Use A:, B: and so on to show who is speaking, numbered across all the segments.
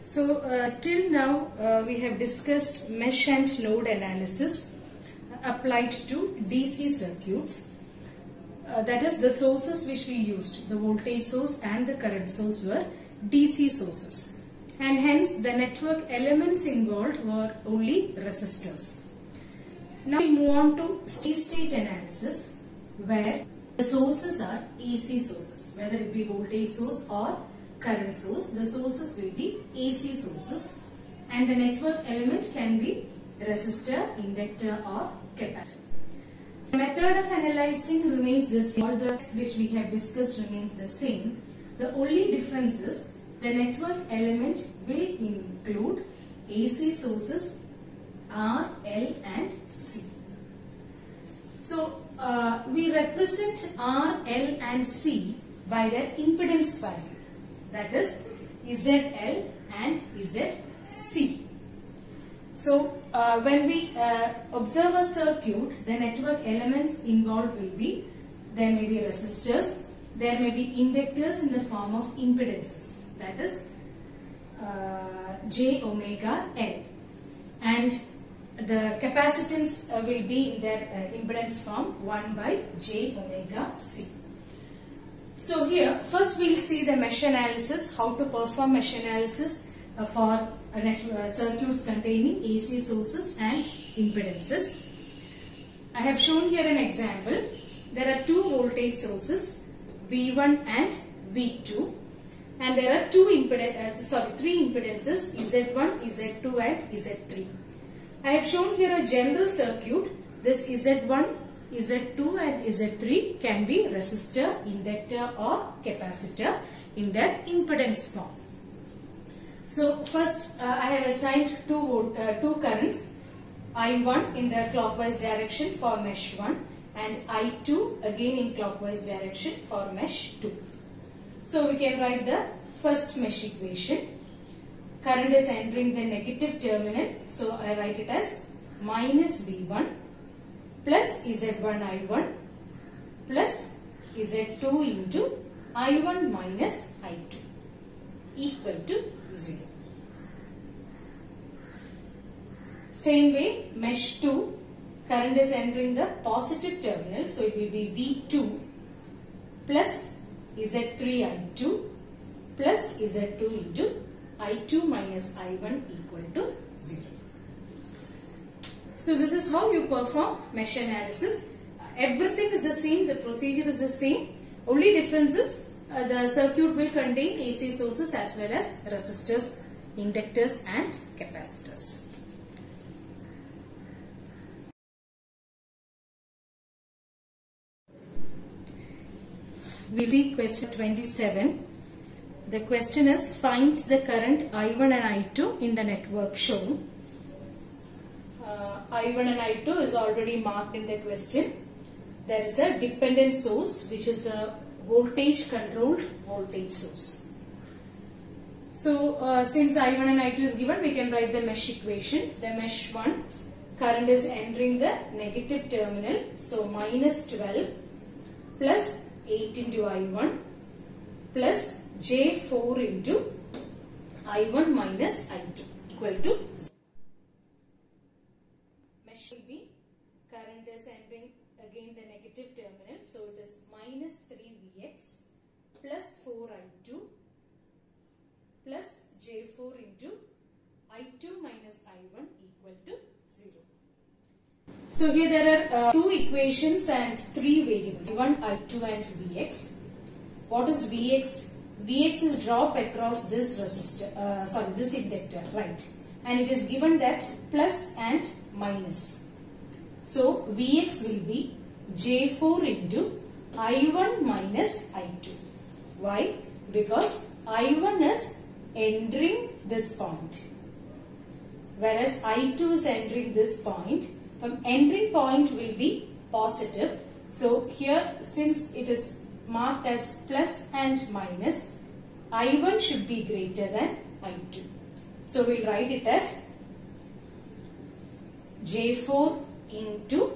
A: Till now we have discussed mesh and node analysis applied to DC circuits. That is, the sources which we used, the voltage source and the current source, were DC sources, and hence the network elements involved were only resistors. Now we move on to steady-state analysis, where the sources are AC sources, whether it be voltage source or current source. The sources will be AC sources, and the network element can be resistor, inductor or capacitor. The method of analyzing remains the same. All the which we have discussed remains the same. The only difference is the network element will include AC sources R, L and C. So we represent R, L and C by their impedance value, that is ZL and ZC. So when we observe a circuit, the network elements involved will be, there may be resistors, there may be inductors in the form of impedances, that is J omega L, and the capacitance will be in their impedance form 1 by J omega C. So here first we will see the mesh analysis, how to perform mesh analysis for circuits containing AC sources and impedances. I have shown here an example. There are two voltage sources, V1 and V2, and there are three impedances, Z1, Z2 and Z3. I have shown here a general circuit. This Z1, Z2 and Z3 can be resistor, inductor or capacitor in their impedance form. So first I have assigned two currents, I1 in the clockwise direction for mesh 1 and I2 again in clockwise direction for mesh 2. So we can write the first mesh equation. Current is entering the negative terminal, so I write it as minus V1 plus Z1 I1 plus Z2 into I1 minus I2 equal to 0. Same way, mesh 2, current is entering the positive terminal, so it will be V2 plus Z3 I2 plus Z2 into I2 minus I1 equal to 0. So this is how you perform mesh analysis. Everything is the same, the procedure is the same. Only difference is the circuit will contain AC sources as well as resistors, inductors and capacitors. We see question 27. The question is, find the current I1 and I2 in the network shown. I1 and I2 is already marked in the question. There is a dependent source which is a voltage controlled voltage source. So since I1 and I2 is given, we can write the mesh equation. The mesh 1, current is entering the negative terminal, so minus 12 plus 8 into I1 plus J4 into I1 minus I2 equal to 0. Mesh will be, current is entering again the negative terminal, so it is minus 3Vx plus 4I2 plus J4 into I2 minus I1 equal to 0. So here there are two equations and three variables, I1, I2 and Vx. What is Vx? Vx is drop across this resistor, this inductor, right? And it is given that plus and minus. So Vx will be J4 into I1 minus I2. Why? Because I1 is entering this point, whereas I2 is entering this point. From entering point will be positive. So here, since it is marked as plus and minus, I1 should be greater than I2. So we will write it as J4 into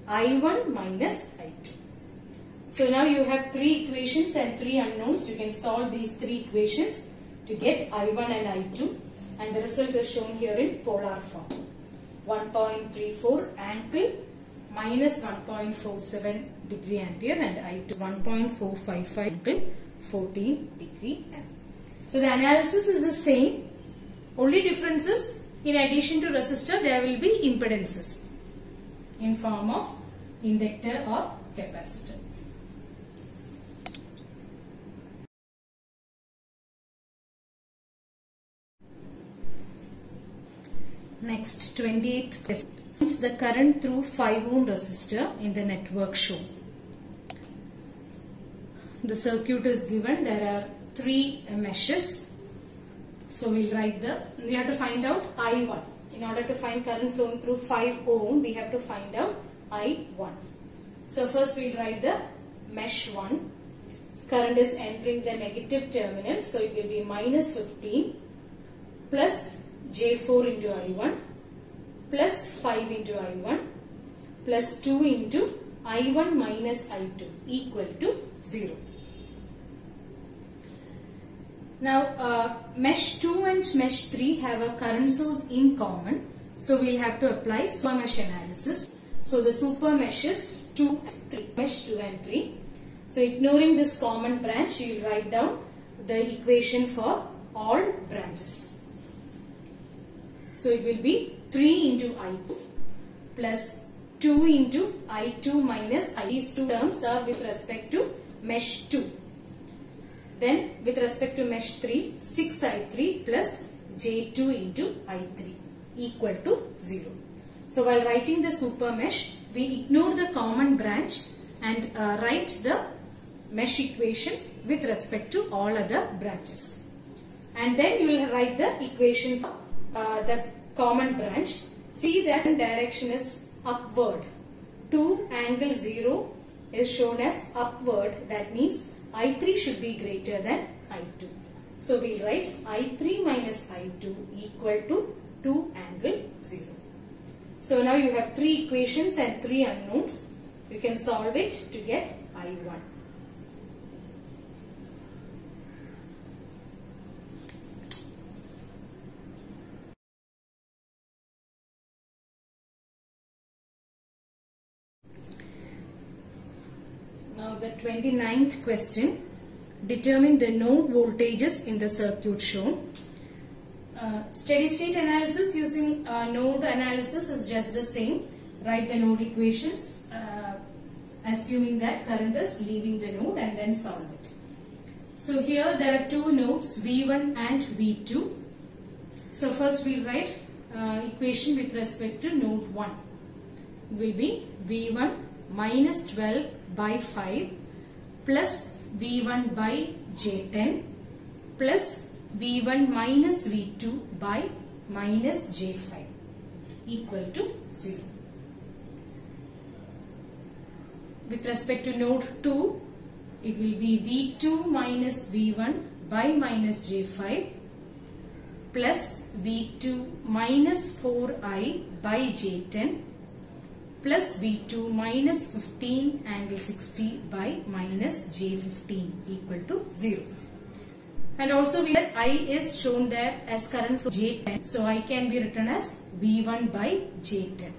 A: I1 minus I2. So now you have three equations and three unknowns. You can solve these three equations to get I1 and I2 and the result is shown here in polar form. 1.34 angle minus 1.47 degree ampere and I2 1.455 angle 14 degree ampere. So the analysis is the same. Only difference is, in addition to resistor, there will be impedances in form of inductor or capacitor. Next, 28th question. The current through 5 ohm resistor in the network shown. The circuit is given. There are 3 meshes. So we'll write we have to find out I1. In order to find current flowing through 5 ohm, we have to find out I1. So first we'll write the mesh 1. Current is entering the negative terminal. So it will be minus 15 plus J4 into I1 plus 5 into I1 plus 2 into I1 minus I2 equal to 0. Now mesh 2 and mesh 3 have a current source in common. So we'll have to apply super mesh analysis. So the super meshes 2 and 3, mesh 2 and 3. So ignoring this common branch, you will write down the equation for all branches. So it will be 3 into I2 plus 2 into I2 minus I. These two terms are with respect to mesh 2. Then with respect to mesh 3, 6I3 plus J2 into I3 equal to 0. So while writing the super mesh, we ignore the common branch and write the mesh equation with respect to all other branches. And then you will write the equation for the common branch. See that direction is upward. 2 angle 0 is shown as upward. That means I3 should be greater than I2. So we'll write I3 minus I2 equal to 2 angle 0. So now you have 3 equations and 3 unknowns. You can solve it to get I1. Now the 29th question, determine the node voltages in the circuit shown. Steady state analysis using node analysis is just the same. Write the node equations assuming that current is leaving the node and then solve it. So here there are 2 nodes V1 and V2. So first we write equation with respect to node 1. It will be V1 minus 12 by 5 plus V1 by J10 plus V1 minus V2 by minus J5 equal to 0. With respect to node 2, it will be V2 minus V1 by minus J5 plus V2 minus 4I by J10 plus V2 minus 15 angle 60 by minus J15 equal to 0. And also we that I is shown there as current flow J10. So I can be written as V1 by J10.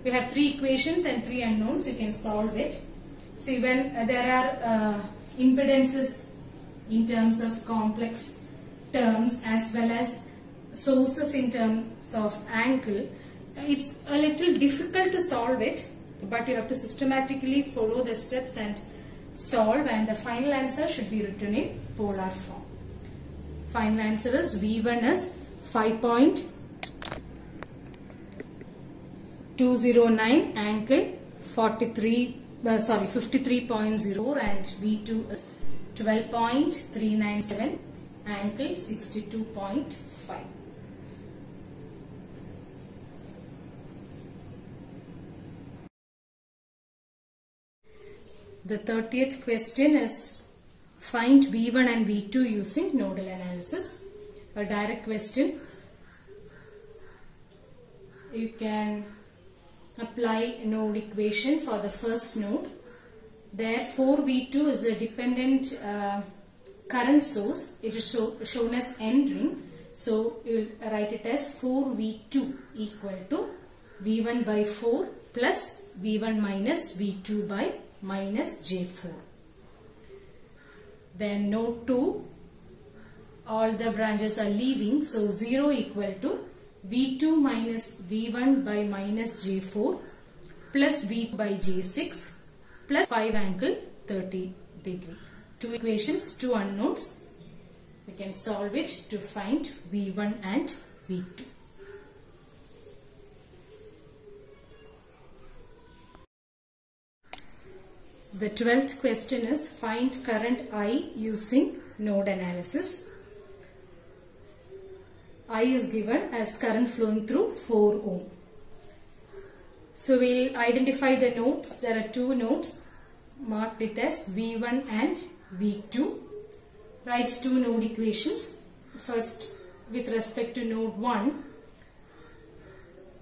A: We have 3 equations and 3 unknowns. You can solve it. See, when there are impedances in terms of complex terms as well as sources in terms of angle, it's a little difficult to solve it, but you have to systematically follow the steps and solve, and the final answer should be written in polar form. Final answer is V1 is 5.209 angle 53.0 and V2 is 12.397 angle 62.5. The 30th question is find V1 and V2 using nodal analysis. A direct question. You can apply a node equation for the first node. There 4V2 is a dependent current source. It is shown as N ring. So you will write it as 4V2 equal to V1 by 4 plus V1 minus V2 by minus J4. Then node 2, all the branches are leaving, so 0 equal to V2 minus V1 by minus J4 plus V by J6 plus 5 angle 30 degree. Two equations, two unknowns. We can solve it to find V1 and V2. The 12th question is find current I using node analysis. I is given as current flowing through 4 ohm. So we'll identify the nodes. There are two nodes. Mark it as V1 and V2. Write two node equations. First, with respect to node 1,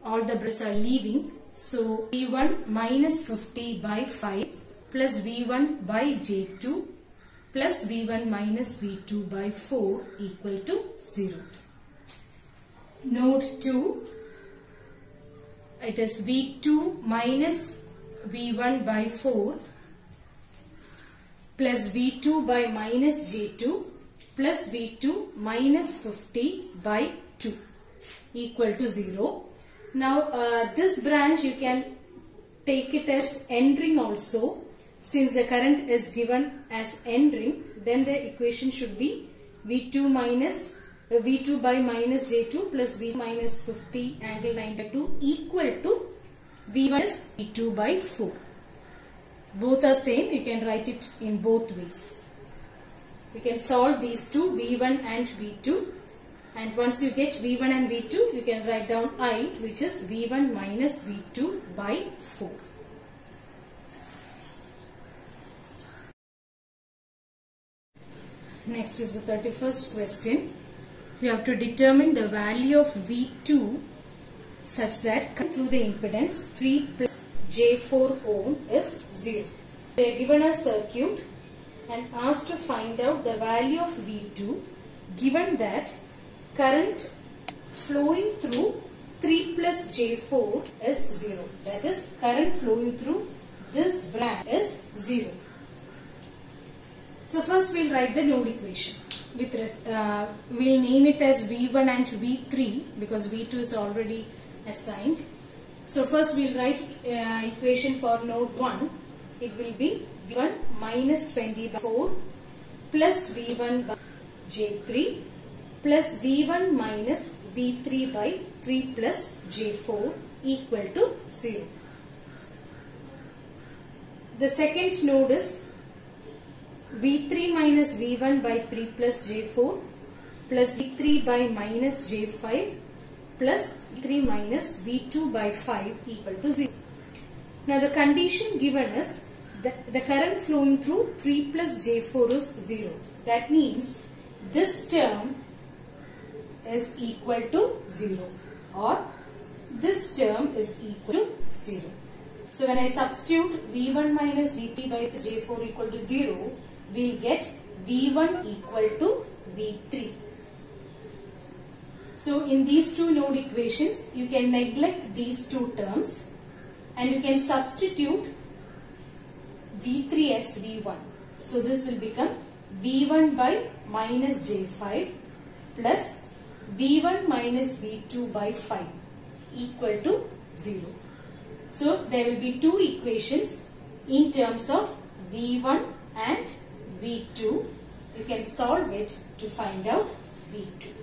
A: all the branches are leaving. So V1 minus 50 by 5 plus V1 by J2 plus V1 minus V2 by 4 equal to 0. Node 2, it is V2 minus V1 by 4 plus V2 by minus J2 plus V2 minus 50 by 2 equal to 0. Now this branch you can take it as end ring also. Since the current is given as end ring, then the equation should be V2 by minus J2 plus V minus 50 angle 92 equal to V minus V2 by 4. Both are same. You can write it in both ways. You can solve these two, V1 and V2. And once you get V1 and V2, you can write down I, which is V1 minus V2 by 4. Next is the 31st question. You have to determine the value of V2 such that through the impedance 3 plus J4 ohm is 0. They are given a circuit and asked to find out the value of V2 given that current flowing through 3 plus J4 is 0. That is, current flowing through this branch is 0. So first we'll write the node equation. We'll name it as V1 and V3 because V2 is already assigned. So first we'll write equation for node 1. It will be V1 minus 20 by 4 plus V1 by J3 plus V1 minus V3 by 3 plus J4 equal to 0. The second node is V3 minus V1 by 3 plus J4 plus V3 by minus J5 plus V3 minus V2 by 5 equal to 0. Now the condition given is the current flowing through 3 plus J4 is 0. That means this term is equal to 0 or this term is equal to 0. So when I substitute V1 minus V3 by J4 equal to 0, we will get V1 equal to V3. So in these two node equations, you can neglect these two terms and you can substitute V3 as V1. So this will become V1 by minus J5 plus V1 minus V2 by 5 equal to 0. So there will be two equations in terms of V1 and V2. You can solve it to find out V2.